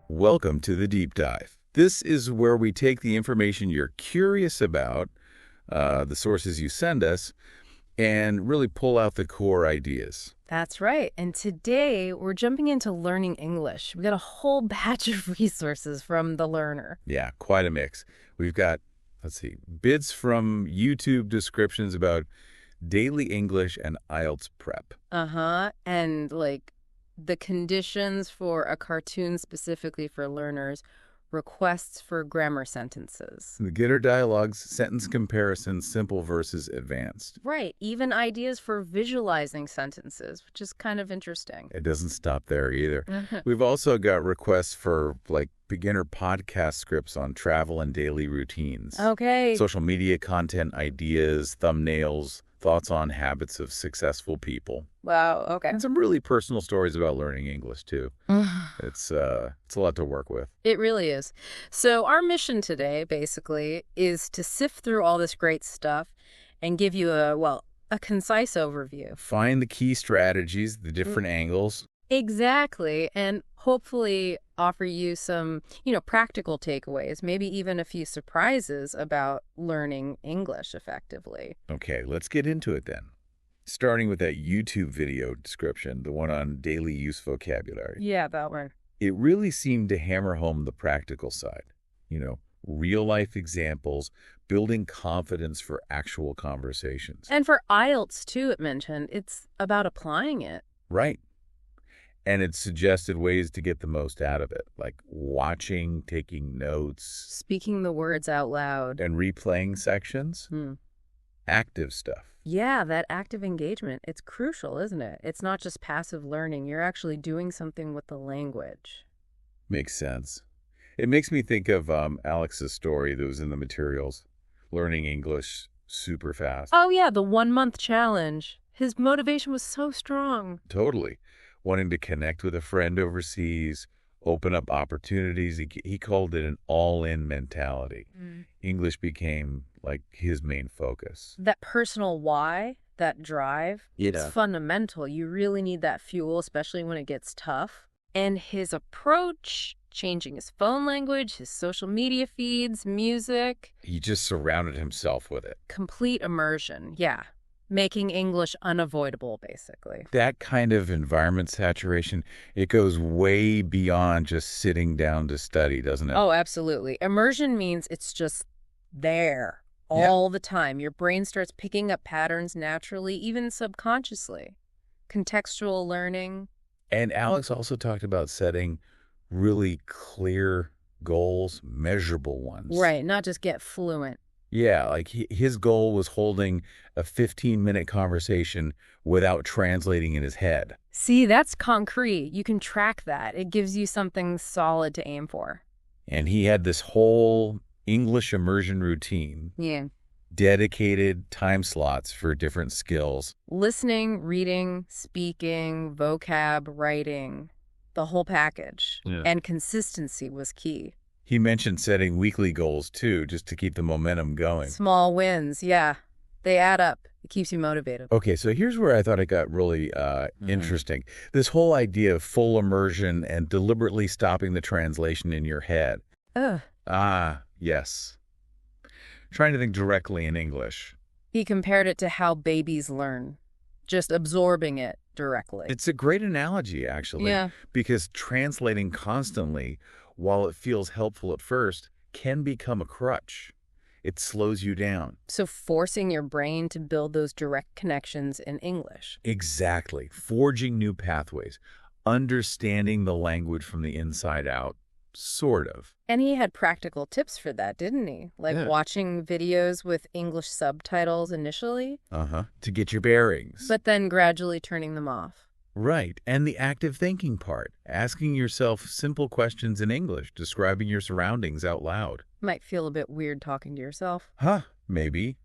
Welcome to the Deep Dive. This is where we take the information you're curious about, the sources you send us, and really pull out the core ideas. That's right. And today we're jumping into learning English. We got a whole batch of resources from the learner. Yeah, quite a mix. We've got, bits from YouTube descriptions about daily English and IELTS prep. And the conditions for a cartoon specifically for learners, requests for grammar sentences. Beginner dialogues, sentence comparisons, simple versus advanced. Right. Even ideas for visualizing sentences, which is kind of interesting. It doesn't stop there either. We've also got requests for beginner podcast scripts on travel and daily routines. Okay. Social media content ideas, thumbnails, thoughts on habits of successful people. Wow, okay. And some really personal stories about learning English, too. It's a lot to work with. It really is. So our mission today, basically, is to sift through all this great stuff and give you a concise overview. Find the key strategies, the different angles. Exactly. And hopefully offer you some, practical takeaways, maybe even a few surprises about learning English effectively. Okay, let's get into it then. Starting with that YouTube video description, the one on daily use vocabulary. Yeah, that one. It really seemed to hammer home the practical side. Real-life examples, building confidence for actual conversations. And for IELTS, too, it mentioned, it's about applying it. Right. And it suggested ways to get the most out of it, like watching, taking notes. Speaking the words out loud. And replaying sections. Active stuff. Yeah, that active engagement. It's crucial, isn't it? It's not just passive learning. You're actually doing something with the language. Makes sense. It makes me think of Alex's story that was in the materials, learning English super fast. Oh, yeah, the 1-month challenge. His motivation was so strong. Totally. Wanting to connect with a friend overseas, open up opportunities. He called it an all-in mentality. English became his main focus. That personal why, that drive, it's fundamental. You really need that fuel, especially when it gets tough. And his approach, changing his phone language, his social media feeds, music. He just surrounded himself with it. Complete immersion, yeah. Making English unavoidable, basically. That kind of environment saturation, it goes way beyond just sitting down to study, doesn't it? Oh, absolutely. Immersion means it's just there all the time. Your brain starts picking up patterns naturally, even subconsciously. Contextual learning. And Alex also talked about setting really clear goals, measurable ones. Right, not just get fluent. Yeah, his goal was holding a 15-minute conversation without translating in his head. See, that's concrete. You can track that. It gives you something solid to aim for. And he had this whole English immersion routine. Yeah. Dedicated time slots for different skills. Listening, reading, speaking, vocab, writing, the whole package. Yeah. And consistency was key. He mentioned setting weekly goals, too, just to keep the momentum going. Small wins, yeah. They add up. It keeps you motivated. Okay, so here's where I thought it got really interesting. This whole idea of full immersion and deliberately stopping the translation in your head. Ugh. Ah, yes. Trying to think directly in English. He compared it to how babies learn, just absorbing it directly. It's a great analogy, actually. Yeah. Because translating constantly, while it feels helpful at first, can become a crutch. It slows you down. So forcing your brain to build those direct connections in English. Exactly. Forging new pathways. Understanding the language from the inside out. Sort of. And he had practical tips for that, didn't he? Watching videos with English subtitles initially. To get your bearings. But then gradually turning them off. Right. And the active thinking part. Asking yourself simple questions in English, describing your surroundings out loud. Might feel a bit weird talking to yourself. Maybe.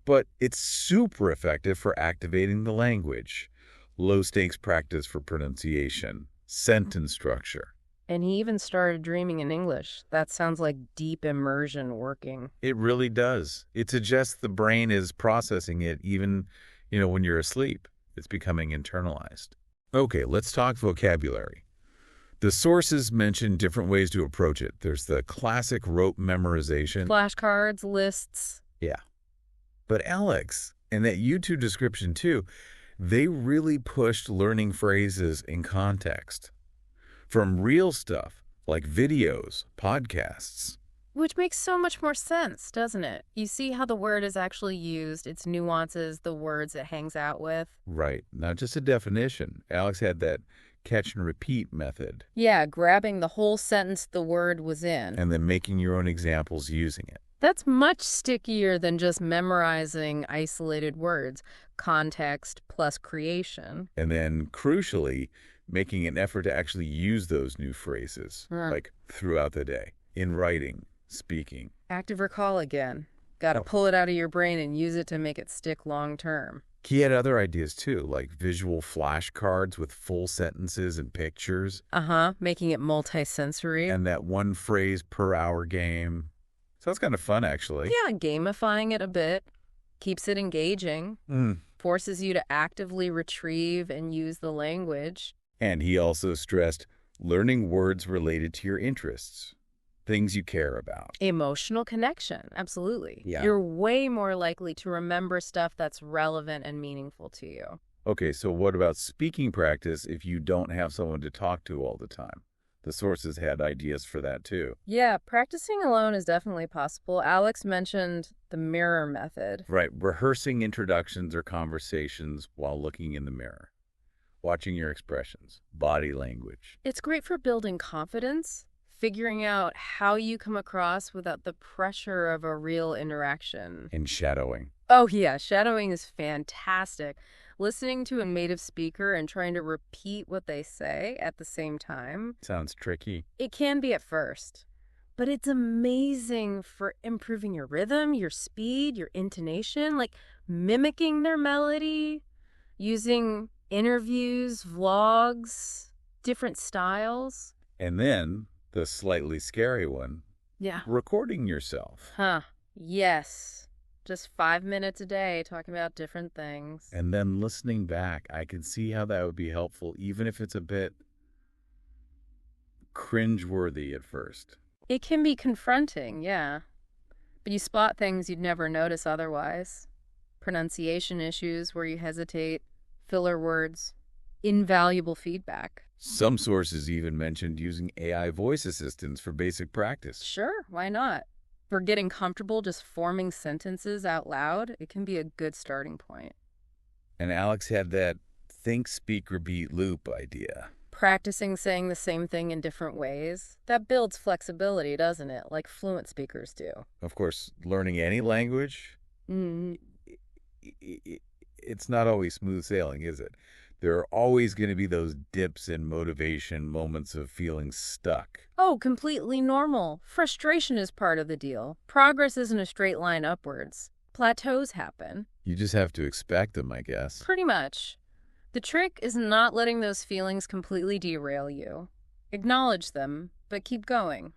But it's super effective for activating the language. Low-stakes practice for pronunciation. Sentence structure. And he even started dreaming in English. That sounds like deep immersion working. It really does. It suggests the brain is processing it even, when you're asleep. It's becoming internalized. Okay, let's talk vocabulary. The sources mention different ways to approach it. There's the classic rote memorization. Flashcards, lists. Yeah. But Alex, and that YouTube description too, they really pushed learning phrases in context. From real stuff, like videos, podcasts. Which makes so much more sense, doesn't it? You see how the word is actually used, its nuances, the words it hangs out with. Right. Not just a definition. Alex had that catch and repeat method. Yeah, grabbing the whole sentence the word was in. And then making your own examples using it. That's much stickier than just memorizing isolated words. Context plus creation. And then, crucially, making an effort to actually use those new phrases, like throughout the day, in writing, speaking. Active recall again. Got to pull it out of your brain and use it to make it stick long term. He had other ideas too, like visual flashcards with full sentences and pictures. Making it multisensory. And that one phrase per hour game. Sounds kind of fun, actually. Yeah, gamifying it a bit. Keeps it engaging. Forces you to actively retrieve and use the language. And he also stressed learning words related to your interests. Things you care about. Emotional connection, absolutely. Yeah. You're way more likely to remember stuff that's relevant and meaningful to you. Okay, so what about speaking practice if you don't have someone to talk to all the time? The sources had ideas for that too. Yeah, practicing alone is definitely possible. Alex mentioned the mirror method. Right, rehearsing introductions or conversations while looking in the mirror. Watching your expressions, body language. It's great for building confidence. Figuring out how you come across without the pressure of a real interaction. And shadowing. Oh, yeah. Shadowing is fantastic. Listening to a native speaker and trying to repeat what they say at the same time. Sounds tricky. It can be at first. But it's amazing for improving your rhythm, your speed, your intonation, like mimicking their melody, using interviews, vlogs, different styles. And then the slightly scary one. Yeah. Recording yourself. Yes. Just 5 minutes a day talking about different things. And then listening back. I can see how that would be helpful, even if it's a bit cringeworthy at first. It can be confronting, yeah. But you spot things you'd never notice otherwise. Pronunciation issues where you hesitate, filler words, invaluable feedback. Some sources even mentioned using AI voice assistants for basic practice. Sure, why not? For getting comfortable just forming sentences out loud, it can be a good starting point. And Alex had that think, speak, repeat loop idea. Practicing saying the same thing in different ways, that builds flexibility, doesn't it? Like fluent speakers do. Of course, learning any language, it's not always smooth sailing, is it? There are always going to be those dips in motivation, moments of feeling stuck. Oh, completely normal. Frustration is part of the deal. Progress isn't a straight line upwards. Plateaus happen. You just have to expect them, I guess. Pretty much. The trick is not letting those feelings completely derail you. Acknowledge them, but keep going.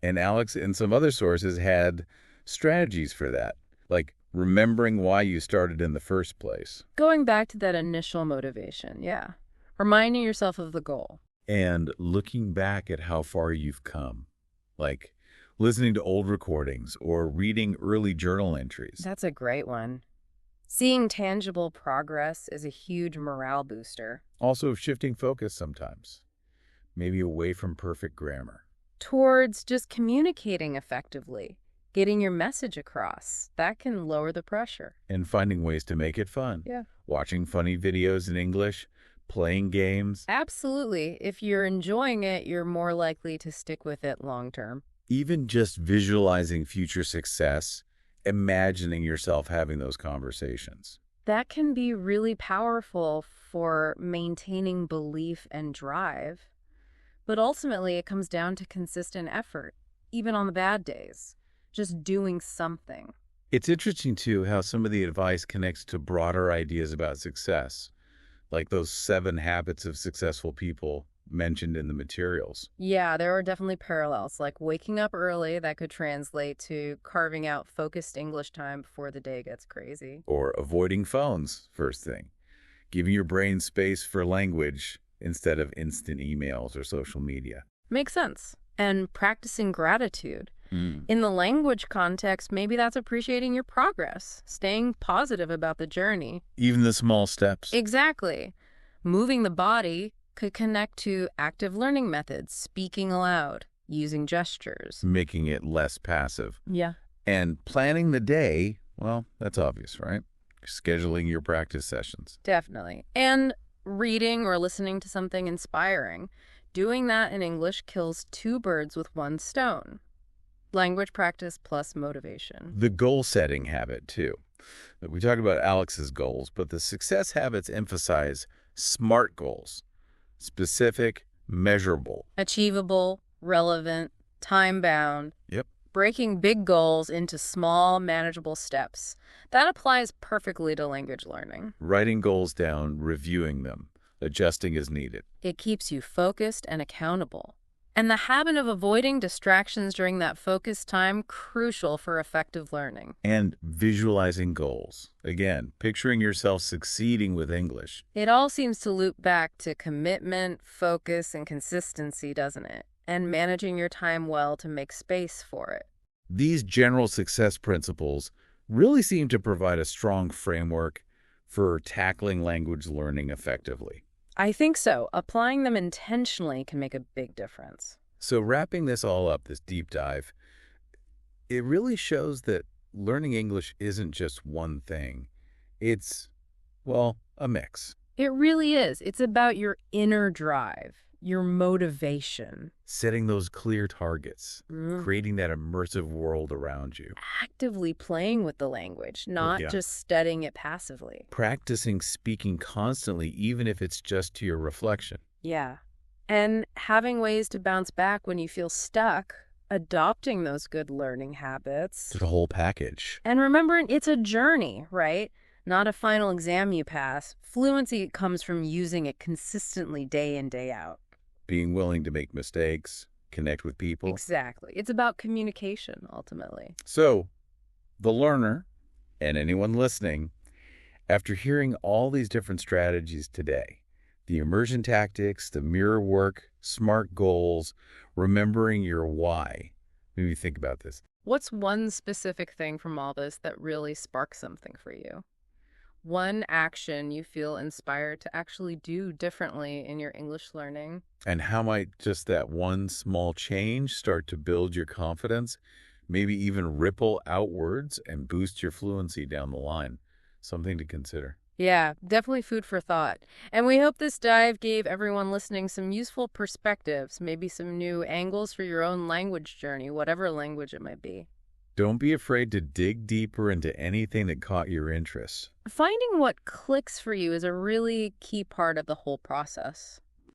And Alex and some other sources had strategies for that, like remembering why you started in the first place. Going back to that initial motivation, yeah. Reminding yourself of the goal. And looking back at how far you've come. Like listening to old recordings or reading early journal entries. That's a great one. Seeing tangible progress is a huge morale booster. Also shifting focus sometimes. Maybe away from perfect grammar. Towards just communicating effectively. Getting your message across. That can lower the pressure. And finding ways to make it fun. Yeah. Watching funny videos in English, playing games. Absolutely. If you're enjoying it, you're more likely to stick with it long term. Even just visualizing future success, imagining yourself having those conversations. That can be really powerful for maintaining belief and drive. But ultimately, it comes down to consistent effort, even on the bad days. Just doing something. It's interesting, too, how some of the advice connects to broader ideas about success, like those 7 habits of successful people mentioned in the materials. Yeah, there are definitely parallels, like waking up early. That could translate to carving out focused English time before the day gets crazy. Or avoiding phones, first thing. Giving your brain space for language instead of instant emails or social media. Makes sense. And practicing gratitude. Mm. In the language context, maybe that's appreciating your progress, staying positive about the journey. Even the small steps. Exactly. Moving the body could connect to active learning methods, speaking aloud, using gestures. Making it less passive. Yeah. And planning the day, well, that's obvious, right? Scheduling your practice sessions. Definitely. And reading or listening to something inspiring. Doing that in English kills two birds with one stone. Language practice plus motivation. The goal-setting habit, too. We talked about Alex's goals, but the success habits emphasize SMART goals. Specific, measurable. Achievable, relevant, time-bound. Yep. Breaking big goals into small, manageable steps. That applies perfectly to language learning. Writing goals down, reviewing them, adjusting as needed. It keeps you focused and accountable. And the habit of avoiding distractions during that focused time, crucial for effective learning. And visualizing goals. Again, picturing yourself succeeding with English. It all seems to loop back to commitment, focus, and consistency, doesn't it? And managing your time well to make space for it. These general success principles really seem to provide a strong framework for tackling language learning effectively. I think so. Applying them intentionally can make a big difference. So wrapping this all up, this deep dive, it really shows that learning English isn't just one thing. It's, well, a mix. It really is. It's about your inner drive, your motivation. Setting those clear targets, creating that immersive world around you. Actively playing with the language, not just studying it passively. Practicing speaking constantly, even if it's just to your reflection. Yeah. And having ways to bounce back when you feel stuck, adopting those good learning habits. The whole package. And remembering it's a journey, right? Not a final exam you pass. Fluency comes from using it consistently day in, day out. Being willing to make mistakes, connect with people. Exactly. It's about communication, ultimately. So, the learner, and anyone listening, after hearing all these different strategies today, the immersion tactics, the mirror work, SMART goals, remembering your why. Maybe think about this. What's one specific thing from all this that really sparks something for you? One action you feel inspired to actually do differently in your English learning? And how might just that one small change start to build your confidence, maybe even ripple outwards and boost your fluency down the line? Something to consider. Yeah, definitely food for thought. And we hope this dive gave everyone listening some useful perspectives, maybe some new angles for your own language journey, whatever language it might be. Don't be afraid to dig deeper into anything that caught your interest. Finding what clicks for you is a really key part of the whole process.